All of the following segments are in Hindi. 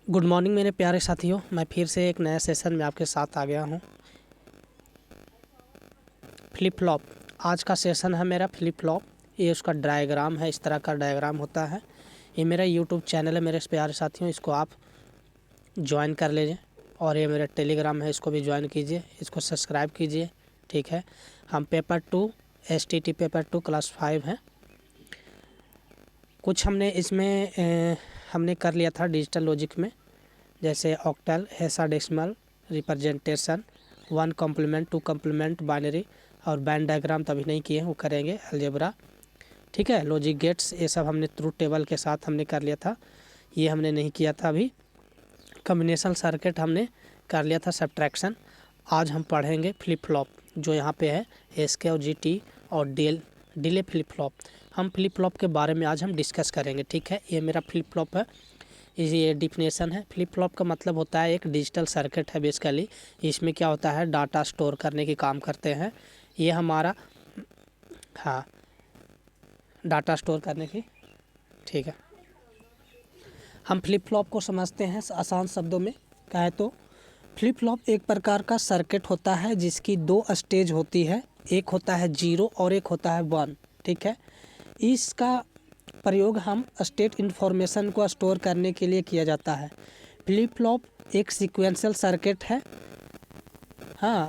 गुड मॉर्निंग मेरे प्यारे साथियों, मैं फिर से एक नया सेशन में आपके साथ आ गया हूँ। फ्लिप फ्लॉप आज का सेशन है मेरा फ्लिप फ्लॉप। ये उसका डायग्राम है, इस तरह का डायग्राम होता है। ये मेरा यूट्यूब चैनल है मेरे प्यारे साथियों, इसको आप ज्वाइन कर लीजिए। और ये मेरा टेलीग्राम है, इसको भी ज्वाइन कीजिए, इसको सब्सक्राइब कीजिए। ठीक है, हम पेपर 2 STT पेपर 2 क्लास 5 हैं। कुछ हमने इसमें हमने कर लिया था डिजिटल लॉजिक में, जैसे octal, hexadecimal representation, 1 complement, 2 complement, binary और बैंड डायग्राम तभी नहीं किए, वो करेंगे अलजेब्रा। ठीक है, लॉजिक गेट्स ये सब हमने ट्रूथ टेबल के साथ हमने कर लिया था, ये हमने नहीं किया था अभी। कॉम्बिनेशन सर्किट हमने कर लिया था, सब्ट्रैक्शन। आज हम पढ़ेंगे फ्लिप फ्लॉप, जो यहाँ पे है SK और GT और डिले फ्लिप फ्लॉप। हम फ्लिप फ्लॉप के बारे में आज हम डिस्कस करेंगे। ठीक है, ये मेरा फ्लिप फ्लॉप है, ये डिफिनेशन है। फ्लिप फ्लॉप का मतलब होता है एक डिजिटल सर्किट है बेसिकली। इसमें क्या होता है, डाटा स्टोर करने के काम करते हैं। ये हमारा डाटा स्टोर करने की। ठीक है, हम फ्लिप फ्लॉप को समझते हैं आसान शब्दों में कहे तो। फ्लिप फ्लॉप एक प्रकार का सर्किट होता है जिसकी 2 स्टेज होती है, एक होता है 0 और एक होता है 1। ठीक है, इसका प्रयोग हम स्टेट इन्फॉर्मेशन को स्टोर करने के लिए किया जाता है। फ्लिप फ्लॉप एक सीक्वेंशियल सर्किट है।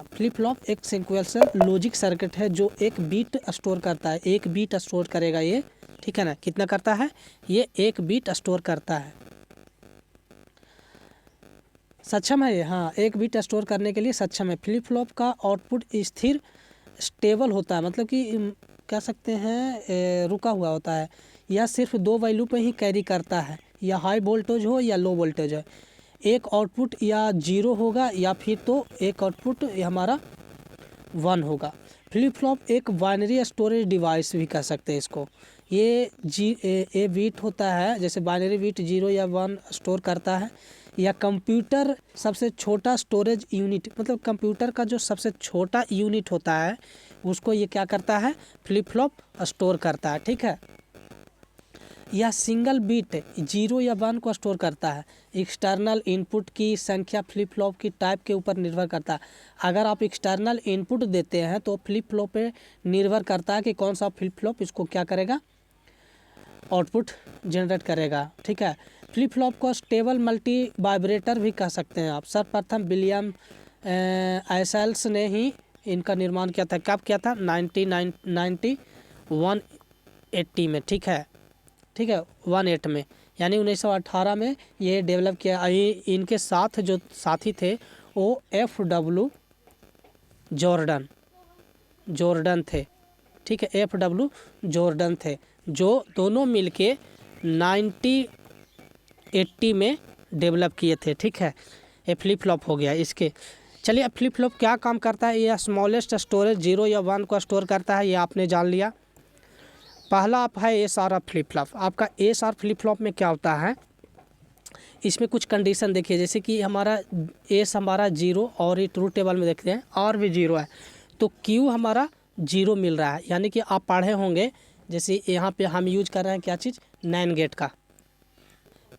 फ्लिप फ्लॉप एक सीक्वेंशियल लॉजिक सर्किट है जो एक बीट स्टोर करता है, एक बीट स्टोर करेगा ये। ठीक है ना, कितना करता है ये, एक बीट स्टोर करता है। सक्षम है ये, एक बीट स्टोर करने के लिए सक्षम है। फ्लिप फ्लॉप का आउटपुट स्थिर स्टेबल होता है, मतलब कि कह सकते हैं रुका हुआ होता है। यह सिर्फ 2 वैल्यू पे ही कैरी करता है, या हाई वोल्टेज हो या लो वोल्टेज है। एक आउटपुट या 0 होगा या फिर तो एक आउटपुट हमारा 1 होगा। फ्लिप फ्लॉप एक बाइनरी स्टोरेज डिवाइस भी कह सकते हैं इसको। ये ए बीट होता है, जैसे बाइनरी बीट 0 या 1 स्टोर करता है। या कंप्यूटर सबसे छोटा स्टोरेज यूनिट, मतलब कंप्यूटर का जो सबसे छोटा यूनिट होता है उसको ये क्या करता है, फ्लिप फ्लॉप स्टोर करता है। ठीक है, यह सिंगल बीट 0 या 1 को स्टोर करता है। एक्सटर्नल इनपुट की संख्या फ्लिप फ्लॉप की टाइप के ऊपर निर्भर करता है। अगर आप एक्सटर्नल इनपुट देते हैं तो फ्लिप फ्लॉप पे निर्भर करता है कि कौन सा फ्लिप फ्लॉप इसको क्या करेगा, आउटपुट जनरेट करेगा। ठीक है, फ्लिप फ्लॉप को स्टेबल मल्टी वाइब्रेटर भी कह सकते हैं आप। सर्वप्रथम विलियम आइसेल्स ने ही इनका निर्माण किया था। कब किया था, 1980 में। ठीक है 18 में, यानी 1918 में ये डेवलप किया। इनके साथ जो साथी थे वो FW जॉर्डन थे। ठीक है, FW जॉर्डन थे, जो दोनों मिलके 1980 में डेवलप किए थे। ठीक है, ये फ्लिप फ्लॉप हो गया इसके। चलिए, अब फ्लिप फ्लॉप क्या काम करता है, ये स्मॉलेस्ट स्टोरेज 0 या 1 को स्टोर करता है, ये आपने जान लिया। पहला आप है SR फ्लिप फ्लॉप। आपका SR फ्लिप फ्लॉप में क्या होता है, इसमें कुछ कंडीशन देखिए, जैसे कि हमारा हमारा 0 और ये ट्रूथ टेबल में देखते हैं R भी 0 है, तो Q हमारा 0 मिल रहा है। यानी कि आप पढ़े होंगे, जैसे यहाँ पे हम यूज कर रहे हैं क्या चीज़, नैन गेट का।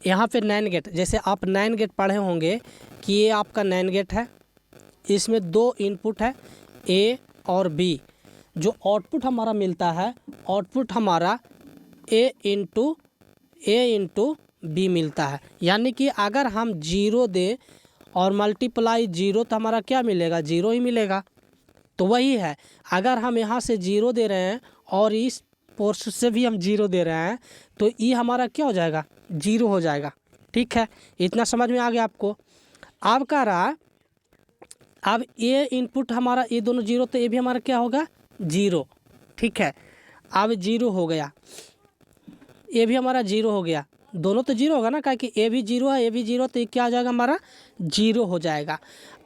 यहाँ पे नैन गेट, जैसे आप नैन गेट पढ़े होंगे कि ये आपका नैन गेट है, इसमें 2 इनपुट है A और B। जो आउटपुट हमारा मिलता है, आउटपुट हमारा A इंटू B मिलता है। यानी कि अगर हम 0 दें और मल्टीप्लाई 0 तो हमारा क्या मिलेगा, 0 ही मिलेगा। तो वही है, अगर हम यहाँ से 0 दे रहे हैं और इस पोर्शन से भी हम 0 दे रहे हैं तो ये हमारा क्या हो जाएगा, 0 हो जाएगा। ठीक है, इतना समझ में आ गया आपको। अब कह रहा, अब ये इनपुट हमारा, ये दोनों 0 तो ये भी हमारा क्या होगा, 0। ठीक है, अब 0 हो गया, ये भी हमारा 0 हो गया, दोनों तो 0 होगा ना, क्या कि ये भी 0 है, ये भी 0, तो ये क्या हो जाएगा, हमारा 0 हो जाएगा।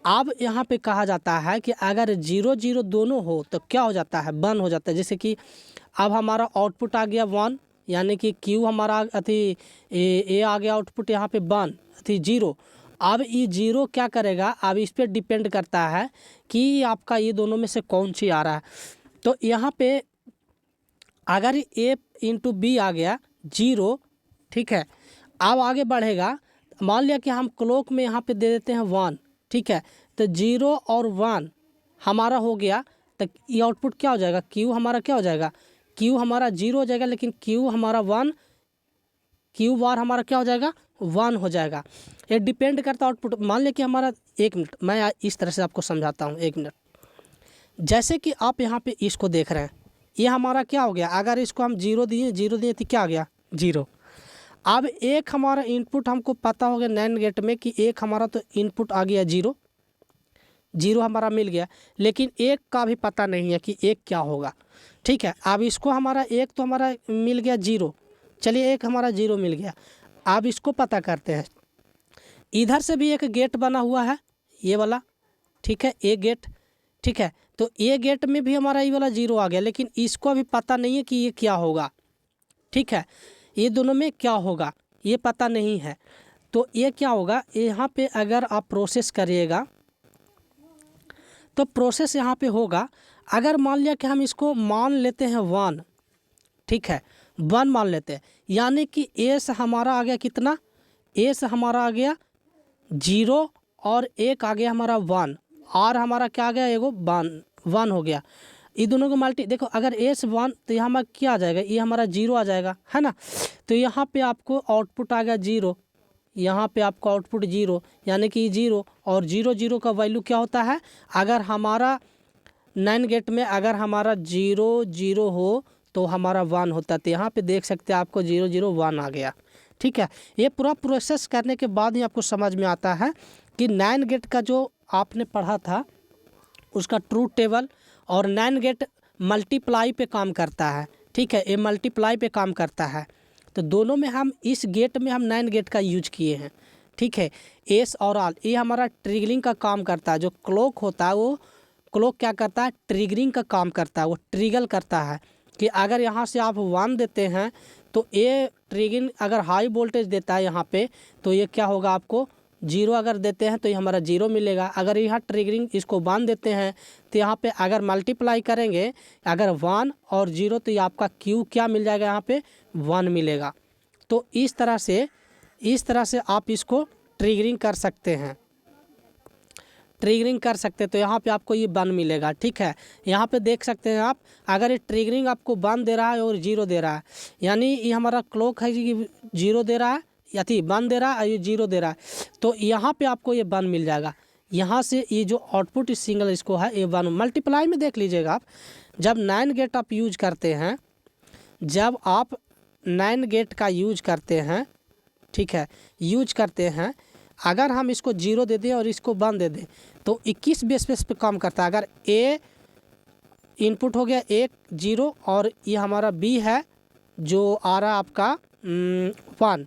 अब यहाँ पे कहा जाता है कि अगर 0 0 दोनों हो तो क्या हो जाता है, 1 हो जाता है। जैसे कि अब हमारा आउटपुट आ गया 1, यानी कि Q हमारा ए आ गया आउटपुट यहाँ पे 1 0। अब ये 0 क्या करेगा, अब इस पर डिपेंड करता है कि आपका ये दोनों में से कौन सी आ रहा है। तो यहाँ पे अगर A इंटू B आ गया 0, ठीक है, अब आगे बढ़ेगा मान लिया कि हम क्लॉक में यहाँ पे दे देते हैं 1, ठीक है, तो 0 और 1 हमारा हो गया, तो ये आउटपुट क्या हो जाएगा, क्यू हमारा क्या हो जाएगा, क्यू हमारा 0 हो जाएगा, लेकिन क्यू हमारा 1, क्यू बार हमारा क्या हो जाएगा, 1 हो जाएगा। ये डिपेंड करता है आउटपुट। मान लिया कि हमारा, 1 मिनट मैं इस तरह से आपको समझाता हूँ, 1 मिनट। जैसे कि आप यहाँ पे इसको देख रहे हैं, ये हमारा क्या हो गया, अगर इसको हम 0 दिए तो क्या आ गया, 0। अब एक हमारा इनपुट हमको पता हो गया नैंड गेट में कि एक हमारा तो इनपुट आ गया 0 हमारा मिल गया, लेकिन एक का भी पता नहीं है कि एक क्या होगा, ठीक है। अब इसको हमारा एक तो हमारा मिल गया 0, चलिए एक हमारा 0 मिल गया। अब इसको पता करते हैं, इधर से भी एक गेट बना हुआ है, ये वाला, ठीक है, ए गेट, ठीक है, तो ए गेट में भी हमारा ये वाला 0 आ गया, लेकिन इसको अभी पता नहीं है कि ये क्या होगा, ठीक है, ये दोनों में क्या होगा ये पता नहीं है। तो ये क्या होगा, यहाँ पे अगर आप प्रोसेस करिएगा तो प्रोसेस यहाँ पे होगा, अगर मान लिया कि हम इसको मान लेते हैं 1, ठीक है, 1 मान लेते हैं, यानी कि ए से हमारा आ गया कितना, ए से हमारा आ गया 0 और एक आ गया हमारा 1, और हमारा क्या आ गया, एगो 1 हो गया। ये दोनों को मल्टी देखो, अगर ए से 1 तो यहाँ हमारा क्या आ जाएगा, ये हमारा 0 आ जाएगा, है ना। तो यहाँ पे आपको आउटपुट आ गया 0, यहाँ पे आपको आउटपुट 0, यानी कि 0 और 0 का वैल्यू क्या होता है, अगर हमारा नैंड गेट में अगर हमारा 0 हो तो हमारा 1 होता है। तो यहाँ पे देख सकते हैं आपको 0 आ गया, ठीक है। ये पूरा प्रोसेस करने के बाद ही आपको समझ में आता है कि नैंड गेट का जो आपने पढ़ा था उसका ट्रूथ टेबल और नैंड गेट मल्टीप्लाई पे काम करता है, ठीक है, ये मल्टीप्लाई पे काम करता है। तो दोनों में हम इस गेट में हम नैंड गेट का यूज किए हैं, ठीक है। एस और आल ये हमारा ट्रिगरिंग का काम करता है, जो क्लॉक होता है वो क्लॉक क्या करता है, ट्रिगरिंग का काम करता है, वो ट्रिगल करता है कि अगर यहाँ से आप 1 देते हैं तो ये ट्रिगरिंग अगर हाई वोल्टेज देता है यहाँ पे तो ये क्या होगा, आपको 0 अगर देते हैं तो ये हमारा 0 मिलेगा। अगर यहाँ ट्रिगरिंग इसको 1 देते हैं तो यहाँ पे अगर मल्टीप्लाई करेंगे अगर 1 और 0 तो ये आपका क्यू क्या मिल जाएगा, यहाँ पे 1 मिलेगा। तो इस तरह से आप इसको ट्रिगरिंग कर सकते हैं, ट्रिगरिंग कर सकते हैं। तो यहाँ पे आपको ये 1 मिलेगा, ठीक है। यहाँ पे देख सकते हैं आप, अगर ये ट्रिगरिंग आपको 1 दे रहा है और 0 दे रहा है, यानी ये हमारा क्लॉक है कि 0 दे रहा है या 1 दे रहा है, ये 0 दे रहा है, तो यहाँ पे आपको ये 1 मिल जाएगा। यहाँ से ये जो आउटपुट इस सिंगल इसको है ये 1 मल्टीप्लाई में देख लीजिएगा आप, जब नैंड गेट आप यूज करते हैं, जब आप नैंड गेट का यूज करते हैं, ठीक है, यूज करते हैं, अगर हम इसको 0 दे दें और इसको 1 दे दें तो 21 बेस पे काम करता है। अगर ए इनपुट हो गया 1 0 और ये हमारा बी है जो आ रहा है आपका 1,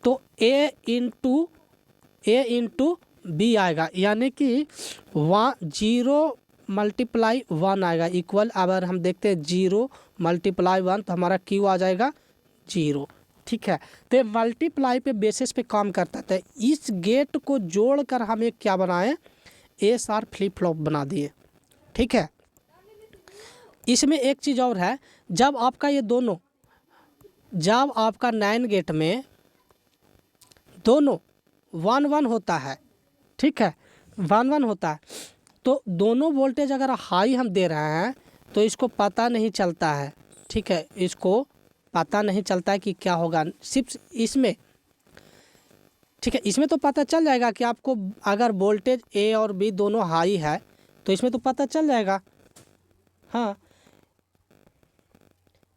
तो ए इंटू बी आएगा, यानी कि 0 मल्टीप्लाई 1 आएगा इक्वल, अगर हम देखते हैं 0 मल्टीप्लाई 1 तो हमारा क्यू आ जाएगा 0, ठीक है। तो मल्टीप्लाई पे बेसिस पे काम करता है। इस गेट को जोड़कर हम एक क्या बनाएं, एसआर फ्लिप फ्लॉप बना दिए, ठीक है। इसमें एक चीज़ और है, जब आपका ये दोनों, जब आपका नैंड गेट में दोनों 1 होता है, ठीक है, 1 होता है, तो दोनों वोल्टेज अगर हाई हम दे रहे हैं तो इसको पता नहीं चलता है, ठीक है, इसको पता नहीं चलता है कि क्या होगा, सिर्फ इसमें, ठीक है, इसमें तो पता चल जाएगा कि आपको अगर वोल्टेज ए और बी दोनों हाई है तो इसमें तो पता चल जाएगा, हाँ,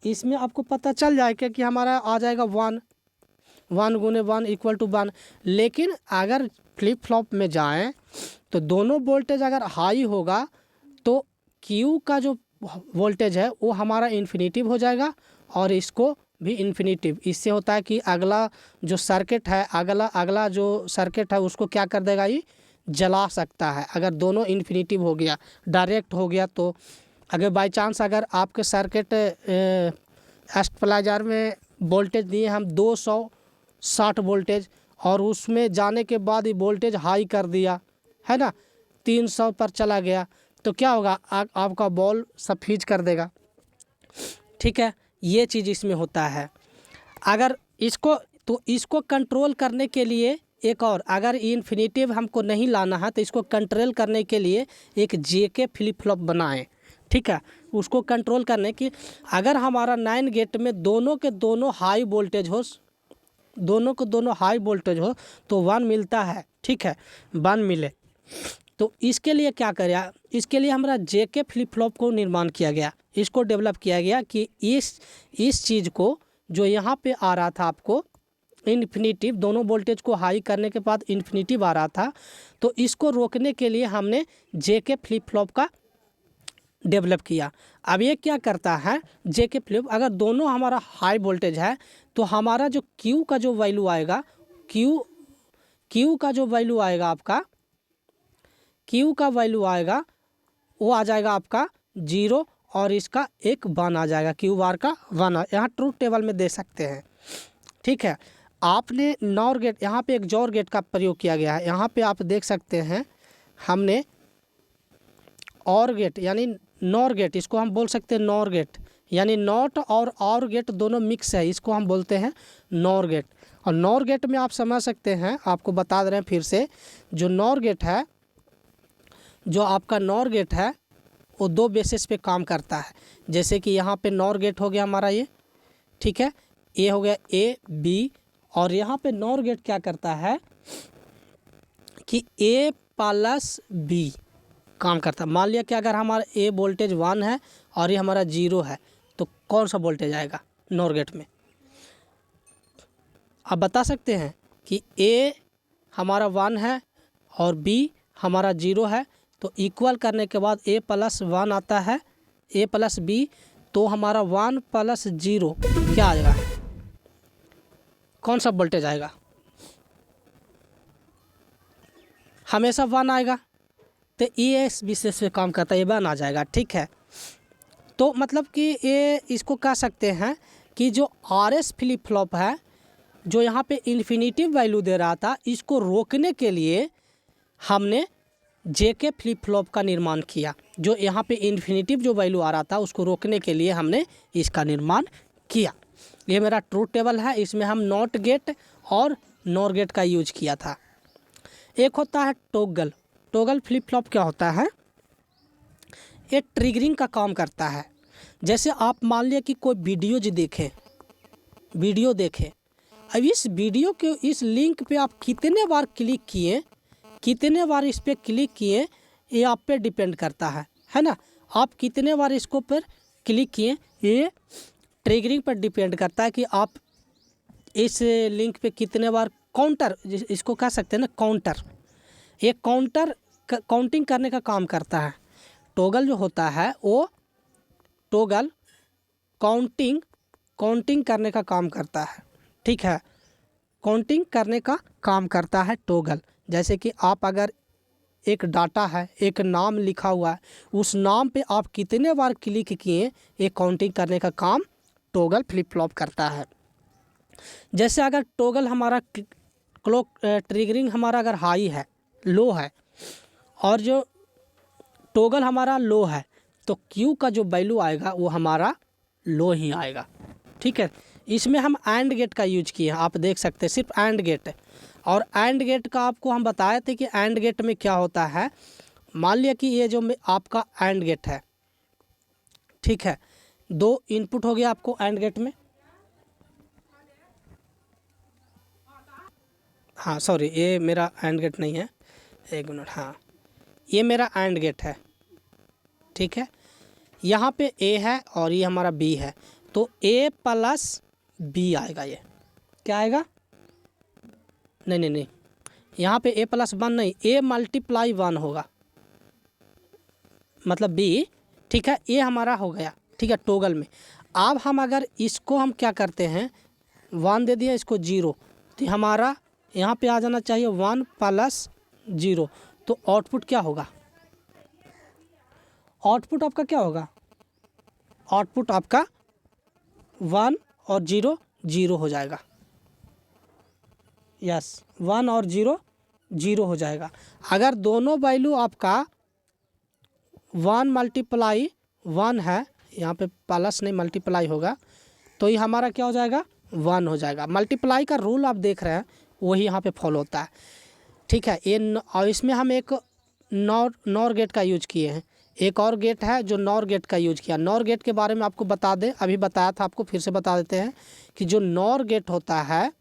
इसमें आपको पता चल जाएगा कि हमारा आ जाएगा 1 गुने 1 इक्वल टू 1। लेकिन अगर फ्लिप फ्लॉप में जाएं तो दोनों वोल्टेज अगर हाई होगा तो क्यू का जो वोल्टेज है वो हमारा इन्फिनिटिव हो जाएगा और इसको भी इन्फिनिटिव। इससे होता है कि अगला जो सर्किट है, अगला जो सर्किट है उसको क्या कर देगा, ये जला सकता है। अगर दोनों इन्फिनिटिव हो गया, डायरेक्ट हो गया, तो अगर बाय चांस अगर आपके सर्किट स्टेबलाइजर में वोल्टेज दिए हम 260 वोल्टेज और उसमें जाने के बाद ये वोल्टेज हाई कर दिया है ना, 300 पर चला गया, तो क्या होगा, आपका बॉल सब फीज कर देगा, ठीक है। ये चीज़ इसमें होता है। अगर इसको कंट्रोल करने के लिए एक और, अगर इन्फिनिटिव हमको नहीं लाना है तो इसको कंट्रोल करने के लिए एक जेके फ्लिप फ्लॉप बनाएं, ठीक है। उसको कंट्रोल करने की, अगर हमारा 9 गेट में दोनों के दोनों हाई वोल्टेज हो, दोनों को दोनों हाई वोल्टेज हो तो 1 मिलता है, ठीक है, 1 मिले। तो इसके लिए क्या करें, इसके लिए हमारा जेके फ्लिप फ्लॉप को निर्माण किया गया, इसको डेवलप किया गया कि इस चीज़ को जो यहाँ पे आ रहा था आपको इन्फिनिटिव, दोनों वोल्टेज को हाई करने के बाद इन्फिनिटिव आ रहा था, तो इसको रोकने के लिए हमने जेके फ्लिप फ्लॉप का डेवलप किया। अब ये क्या करता है, जेके फ्लिप, अगर दोनों हमारा हाई वोल्टेज है तो हमारा जो क्यू का जो वैल्यू आएगा, क्यू का जो वैल्यू आएगा आपका, क्यू का वैल्यू आएगा वो आ जाएगा आपका 0 और इसका एक 1 आ जाएगा, क्यू बार का 1। यहाँ ट्रूथ टेबल में दे सकते हैं, ठीक है। आपने नॉर गेट, यहाँ पे एक जॉर गेट का प्रयोग किया गया है, यहाँ पे आप देख सकते हैं हमने और गेट यानी नॉर गेट, इसको हम बोल सकते हैं नॉर गेट, यानी नॉट और गेट दोनों मिक्स है, इसको हम बोलते हैं नॉर गेट। और नॉर गेट में आप समझ सकते हैं, आपको बता दे रहे हैं फिर से, जो नॉर गेट है, जो आपका नॉर गेट है वो 2 बेसिस पे काम करता है। जैसे कि यहाँ पे नॉर गेट हो गया हमारा ये, ठीक है, ये हो गया ए बी, और यहाँ पे नॉर गेट क्या करता है कि ए प्लस बी काम करता है। मान लिया कि अगर हमारा ए वोल्टेज 1 है और ये हमारा 0 है, तो कौन सा वोल्टेज आएगा नॉर गेट में, आप बता सकते हैं कि ए हमारा 1 है और बी हमारा 0 है, तो इक्वल करने के बाद ए प्लस 1 आता है, ए प्लस बी, तो हमारा 1 प्लस 0 क्या आएगा, कौन सा वोल्टेज आएगा, हमेशा 1 आएगा। तो ये इस विशेष पे काम करता है, ये 1 आ जाएगा, ठीक है। तो मतलब कि ये इसको कह सकते हैं कि जो आरएस फ्लिप फ्लॉप है, जो यहाँ पे इन्फिनिटिव वैल्यू दे रहा था, इसको रोकने के लिए हमने जेके फ्लिप फ्लॉप का निर्माण किया। जो यहाँ पे इन्फिनिटिव जो वैल्यू आ रहा था उसको रोकने के लिए हमने इसका निर्माण किया। ये मेरा ट्रूथ टेबल है, इसमें हम नॉट गेट और नॉर गेट का यूज किया था। एक होता है टॉगल। टॉगल फ्लिप फ्लॉप क्या होता है, ये ट्रिगरिंग का काम करता है। जैसे आप मान लिया कि कोई वीडियो देखें, अब इस वीडियो के इस लिंक पे आप कितने बार क्लिक किए, कितने बार इस पर क्लिक किए, ये आप पे डिपेंड करता है ना। आप कितने बार इसको पर क्लिक किए, ये ट्रिगरिंग पर डिपेंड करता है कि आप इस लिंक पे कितने बार, काउंटर इसको कह सकते हैं ना, काउंटर, ये काउंटिंग करने का काम करता है। टॉगल जो होता है वो टॉगल काउंटिंग करने का काम करता है, ठीक है, काउंटिंग करने का काम करता है टॉगल। जैसे कि आप अगर एक डाटा है, एक नाम लिखा हुआ है, उस नाम पे आप कितने बार क्लिक किए, ये काउंटिंग करने का काम टॉगल फ्लिप फ्लॉप करता है। जैसे अगर टॉगल हमारा क्लॉक ट्रिगरिंग हमारा अगर हाई है, लो है, और जो टॉगल हमारा लो है, तो क्यू का जो वैल्यू आएगा वो हमारा लो ही आएगा, ठीक है। इसमें हम एंड गेट का यूज किए हैं, आप देख सकते हैं, सिर्फ एंड गेट। और एंड गेट का आपको हम बताए थे कि एंड गेट में क्या होता है। मान लिया कि ये जो आपका एंड गेट है, ठीक है, 2 इनपुट हो गया आपको एंड गेट में, हाँ सॉरी, ये मेरा एंड गेट नहीं है, 1 मिनट, हाँ ये मेरा एंड गेट है, ठीक है। यहाँ पे ए है और ये हमारा बी है, तो ए प्लस बी आएगा, ये क्या आएगा, नहीं, यहाँ पे ए प्लस 1 नहीं, ए मल्टीप्लाई 1 होगा, मतलब बी, ठीक है। ये हमारा हो गया, ठीक है, टॉगल में। अब हम अगर इसको हम क्या करते हैं, 1 दे दिया, इसको 0, तो हमारा यहाँ पे आ जाना चाहिए 1 प्लस 0, तो आउटपुट क्या होगा, आउटपुट आपका क्या होगा, आउटपुट आपका 1 और 0 0 हो जाएगा, यस 1 और 0 0 हो जाएगा। अगर दोनों वैल्यू आपका 1 मल्टीप्लाई 1 है, यहाँ पे प्लस नहीं मल्टीप्लाई होगा, तो ये हमारा क्या हो जाएगा, 1 हो जाएगा। मल्टीप्लाई का रूल आप देख रहे हैं, वही यहाँ पे फॉलो होता है, ठीक है। और इसमें हम एक नॉर गेट का यूज किए हैं। एक और गेट है जो नॉर गेट का यूज किया। नॉर गेट के बारे में आपको बता दें, अभी बताया था आपको, फिर से बता देते हैं कि जो नॉर गेट होता है,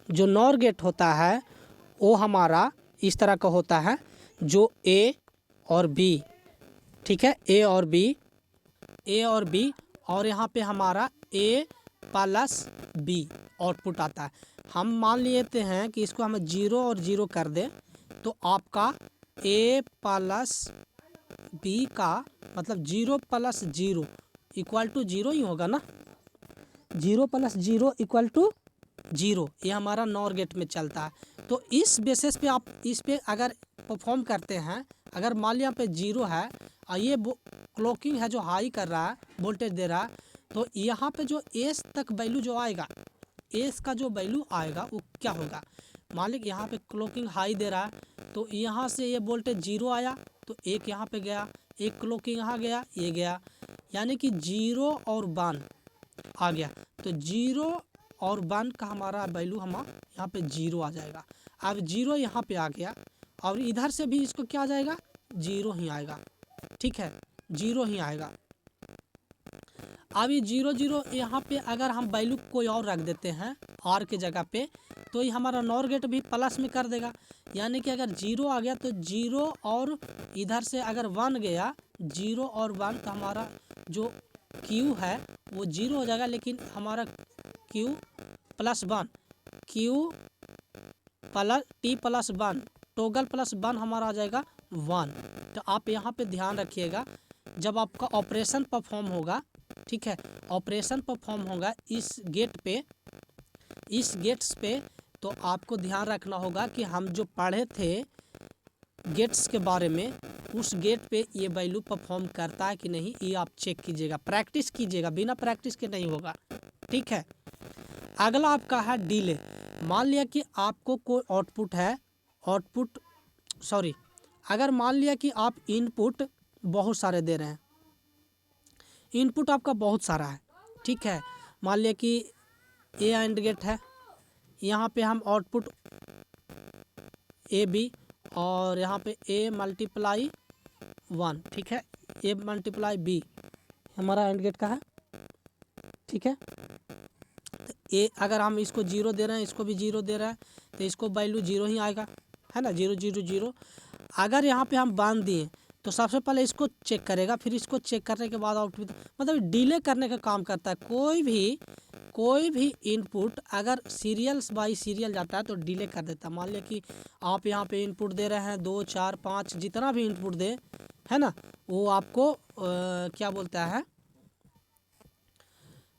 जो नॉर गेट होता है वो हमारा इस तरह का होता है, जो ए और बी, ठीक है, ए और बी और यहाँ पे हमारा ए प्लस बी आउटपुट आता है। हम मान लेते हैं कि इसको हम 0 और 0 कर दें तो आपका ए प्लस बी का मतलब 0 प्लस 0 इक्वल टू 0 ही होगा ना, 0 प्लस 0 इक्वल टू 0, ये हमारा नॉर गेट में चलता है। तो इस बेसिस पे आप इस पे अगर परफॉर्म करते हैं, अगर मान लिया पे 0 है और ये क्लॉकिंग है जो हाई कर रहा है, वोल्टेज दे रहा है, तो यहाँ पे जो एस तक वैल्यू जो आएगा, एस का जो वैल्यू आएगा वो क्या होगा, मान ली यहाँ पे क्लॉकिंग हाई दे रहा है तो यहाँ से ये वोल्टेज 0 आया तो एक यहाँ पे गया, एक क्लॉकिंग यहाँ गया, ये गया, यानी कि 0 और 1 आ गया। तो 0 और 1 का हमारा वैल्यू यहाँ पे 0 आ जाएगा। अब 0 यहाँ पे आ गया और इधर से भी इसको क्या आ जाएगा, 0 ही आएगा, ठीक है, 0 ही आएगा। अब ये 0 0 यहाँ पे अगर हम वैल्यू कोई और रख देते हैं आर के जगह पे, तो ये हमारा नॉर गेट भी प्लस में कर देगा, यानी कि अगर 0 आ गया तो 0 और इधर से अगर 1 गया, 0 और 1 तो हमारा जो Q है वो 0 हो जाएगा, लेकिन हमारा Q plus 1, Q plus T plus 1, toggle plus 1 हमारा आ जाएगा 1। तो आप यहाँ पे ध्यान रखिएगा, जब आपका ऑपरेशन परफॉर्म होगा, ठीक है, ऑपरेशन परफॉर्म होगा इस गेट पे, इस गेट्स पे, तो आपको ध्यान रखना होगा कि हम जो पढ़े थे गेट्स के बारे में, उस गेट पे ये वैल्यू परफॉर्म करता है कि नहीं, ये आप चेक कीजिएगा, प्रैक्टिस कीजिएगा, बिना प्रैक्टिस के नहीं होगा, ठीक है। अगला आपका है डिले। मान लिया कि आपको कोई अगर मान लिया कि आप इनपुट बहुत सारे दे रहे हैं, इनपुट आपका बहुत सारा है, ठीक है, मान लिया कि ए एंड गेट है, यहाँ पे हम आउटपुट ए बी और यहाँ पे ए मल्टीप्लाई 1, ठीक है, ए मल्टीप्लाई बी हमारा एंड गेट का है, ठीक है। तो ए अगर हम इसको 0 दे रहे हैं, इसको भी 0 दे रहे हैं, तो इसको वैल्यू 0 ही आएगा, है ना, 0 0 0। अगर यहाँ पे हम बांध दिए तो सबसे पहले इसको चेक करेगा, फिर इसको चेक करने के बाद आउटपुट, मतलब डिले करने का काम करता है। कोई भी इनपुट अगर सीरियल्स बाई सीरियल जाता है तो डिले कर देता है। मान लिया कि आप यहाँ पे इनपुट दे रहे हैं 2 4 5, जितना भी इनपुट दे, है ना, वो आपको क्या बोलता है,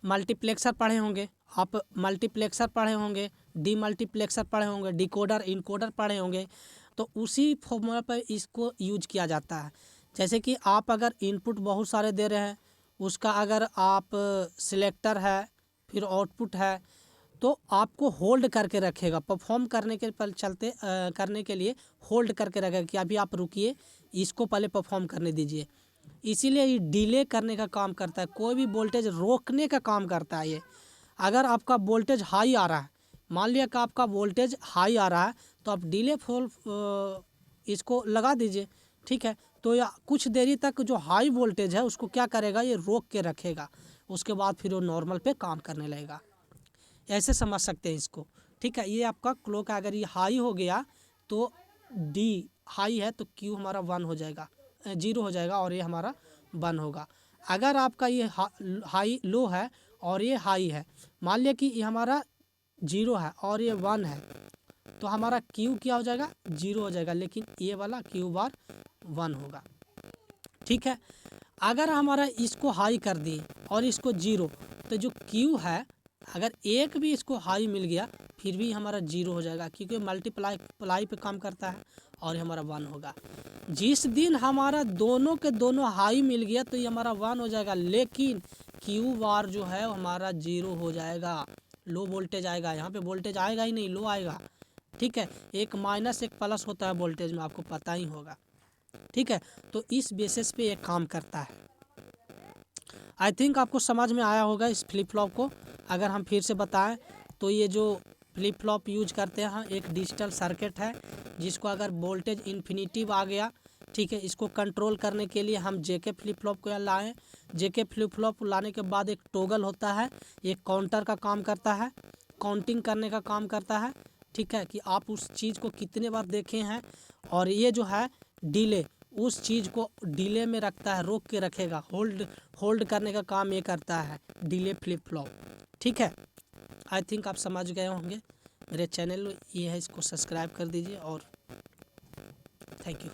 मल्टीप्लेक्सर पढ़े होंगे आप, मल्टीप्लेक्सर पढ़े होंगे, डी मल्टीप्लेक्सर पढ़े होंगे, डिकोडर इनकोडर पढ़े होंगे, तो उसी फॉर्मूला पर इसको यूज किया जाता है। जैसे कि आप अगर इनपुट बहुत सारे दे रहे हैं, उसका अगर आप सिलेक्टर है, फिर आउटपुट है, तो आपको होल्ड करके रखेगा, परफॉर्म करने के करने के लिए होल्ड करके रखेगा कि अभी आप रुकिए, इसको पहले परफॉर्म करने दीजिए। इसीलिए ये डिले करने का काम करता है, कोई भी वोल्टेज रोकने का काम करता है ये। अगर आपका वोल्टेज हाई आ रहा है, मान लिया कि आपका वोल्टेज हाई आ रहा है, तो आप डिले इसको लगा दीजिए, ठीक है। तो या कुछ देरी तक जो हाई वोल्टेज है उसको क्या करेगा, ये रोक के रखेगा, उसके बाद फिर वो नॉर्मल पे काम करने लगेगा। ऐसे समझ सकते हैं इसको, ठीक है। ये आपका क्लॉक अगर ये हाई हो गया तो डी हाई है तो क्यू हमारा 1 हो जाएगा, 0 हो जाएगा और ये हमारा 1 होगा। अगर आपका ये हाई लो है और ये हाई है, मान लिया कि ये हमारा 0 है और ये 1 है, तो हमारा क्यू क्या हो जाएगा, 0 हो जाएगा, लेकिन ये वाला क्यू बार 1 होगा, ठीक है। अगर हमारा इसको हाई कर दिए और इसको 0, तो जो क्यू है अगर एक भी इसको हाई मिल गया फिर भी हमारा 0 हो जाएगा, क्योंकि मल्टीप्लाई पे काम करता है और ये हमारा 1 होगा। जिस दिन हमारा दोनों के दोनों हाई मिल गया तो ये हमारा 1 हो जाएगा, लेकिन क्यू बार जो है हमारा 0 हो जाएगा, लो वोल्टेज आएगा, यहाँ पे वोल्टेज आएगा ही नहीं, लो आएगा, ठीक है। एक माइनस एक प्लस होता है वोल्टेज में, आपको पता ही होगा, ठीक है। तो इस बेसिस पे ये काम करता है। आई थिंक आपको समझ में आया होगा इस फ्लिप फ्लॉप को। अगर हम फिर से बताएं तो ये जो फ्लिप फ्लॉप यूज करते हैं, एक डिजिटल सर्किट है जिसको अगर वोल्टेज इन्फिनिटिव आ गया, ठीक है, इसको कंट्रोल करने के लिए हम जेके फ्लिप फ्लॉप को यहाँ लाएँ। जेके फ्लिप फ्लॉप लाने के बाद एक टोगल होता है, एक काउंटर का काम करता है, काउंटिंग करने का काम करता है, ठीक है, कि आप उस चीज़ को कितने बार देखे हैं। और ये जो है डिले, उस चीज़ को डिले में रखता है, रोक के रखेगा, होल्ड करने का काम ये करता है डिले फ्लिप फ्लॉप, ठीक है। आई थिंक आप समझ गए होंगे। मेरे चैनल ये है, इसको सब्सक्राइब कर दीजिए और थैंक यू।